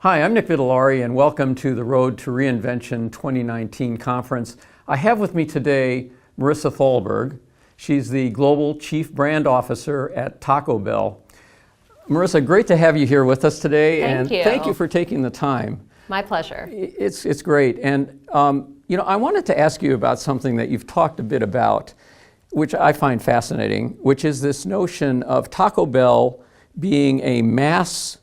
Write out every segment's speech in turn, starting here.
Hi, I'm Nick Vitellari, and welcome to the Road to Reinvention 2019 conference. I have with me today Marisa Thalberg. She's the Global Chief Brand Officer at Taco Bell. Marisa, great to have you here with us today. Thank you. Thank you for taking the time. My pleasure. It's great. And I wanted to ask you about something that you've talked a bit about, which I find fascinating, which is this notion of Taco Bell being a mass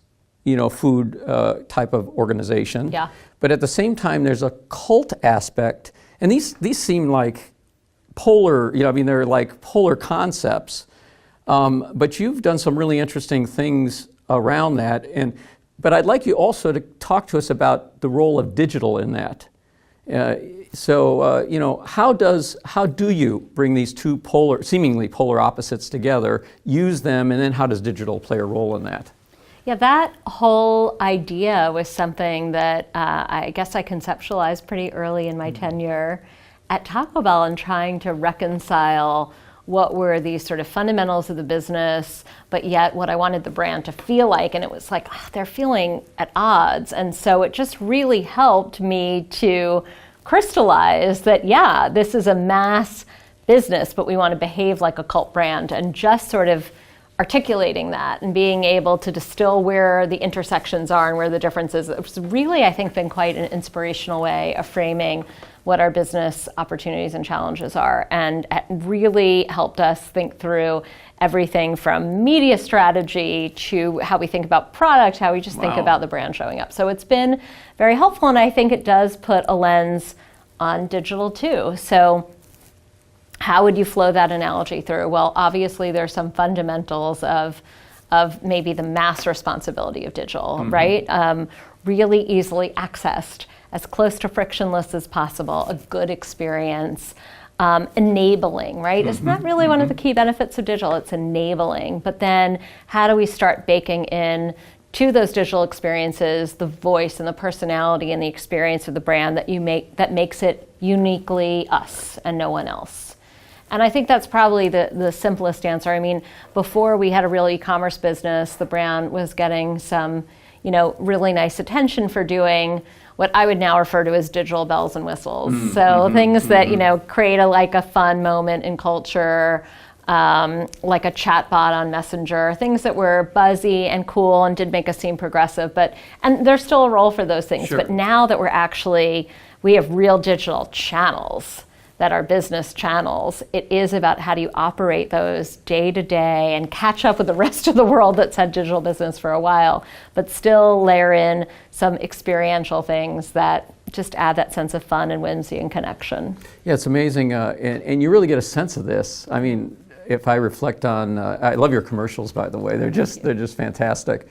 food type of organization. Yeah. But at the same time, there's a cult aspect. And these seem like polar, they're like polar concepts. But you've done some really interesting things around that. But I'd like you also to talk to us about the role of digital in that. How do you bring these two seemingly polar opposites together, use them, and then how does digital play a role in that? Yeah, that whole idea was something that I guess I conceptualized pretty early in my tenure at Taco Bell, and trying to reconcile what were these sort of fundamentals of the business, but yet what I wanted the brand to feel like. And it was like, they're feeling at odds. And so it just really helped me to crystallize that, yeah, this is a mass business, but we want to behave like a cult brand, and just sort of articulating that and being able to distill where the intersections are and where the differences. It's really, I think, been quite an inspirational way of framing what our business opportunities and challenges are, and it really helped us think through everything from media strategy to how we think about product, how we just think about the brand showing up. So it's been very helpful, and I think it does put a lens on digital too. So how would you flow that analogy through? Well, obviously there's some fundamentals of maybe the mass responsibility of digital, right? Really easily accessed, as close to frictionless as possible, a good experience, enabling, right? Isn't that really one of the key benefits of digital? It's enabling. But then how do we start baking in to those digital experiences the voice and the personality and the experience of the brand that makes it uniquely us and no one else? And I think that's probably the simplest answer. I mean, before we had a real e-commerce business, the brand was getting some, really nice attention for doing what I would now refer to as digital bells and whistles. Things that, create a fun moment in culture, like a chatbot on Messenger, things that were buzzy and cool and did make us seem progressive. And there's still a role for those things. Sure. But now that we have real digital channels that are business channels, it is about how do you operate those day to day and catch up with the rest of the world that's had digital business for a while, but still layer in some experiential things that just add that sense of fun and whimsy and connection. Yeah, it's amazing, and you really get a sense of this. I mean, if I reflect on, I love your commercials, by the way. They're just fantastic.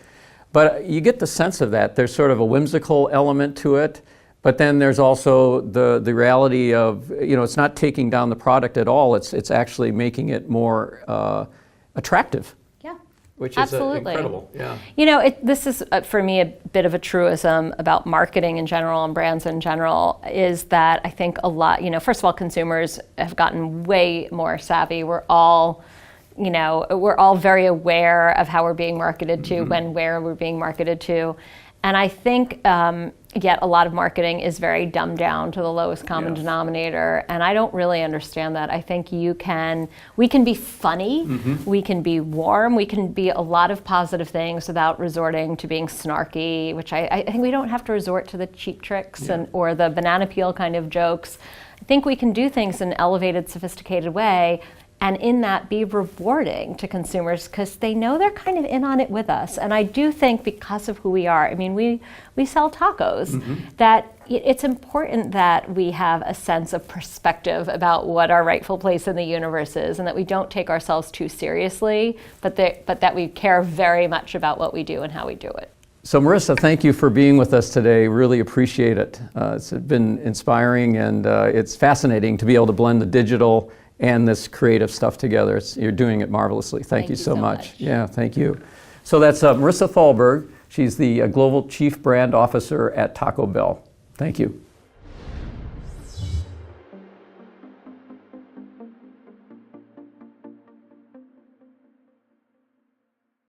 But you get the sense of that. There's sort of a whimsical element to it. But then there's also the reality of, it's not taking down the product at all. It's actually making it more attractive. Yeah, which absolutely. Is incredible. Yeah. This is, for me, a bit of a truism about marketing in general and brands in general, is that I think a lot, first of all, consumers have gotten way more savvy. We're all very aware of how we're being marketed to, where we're being marketed to. And I think yet a lot of marketing is very dumbed down to the lowest common denominator, and I don't really understand that. I think we can be funny, we can be warm, we can be a lot of positive things without resorting to being snarky, which I think we don't have to resort to the cheap tricks or the banana peel kind of jokes. I think we can do things in an elevated, sophisticated way, and in that be rewarding to consumers because they know they're kind of in on it with us. And I do think because of who we are, I mean, we sell tacos, that it's important that we have a sense of perspective about what our rightful place in the universe is, and that we don't take ourselves too seriously, but that we care very much about what we do and how we do it. So Marisa, thank you for being with us today. Really appreciate it. It's been inspiring, and it's fascinating to be able to blend the digital and this creative stuff together. You're doing it marvelously. Thank you so much. Yeah, thank you. So that's Marisa Thalberg. She's the Global Chief Brand Officer at Taco Bell. Thank you.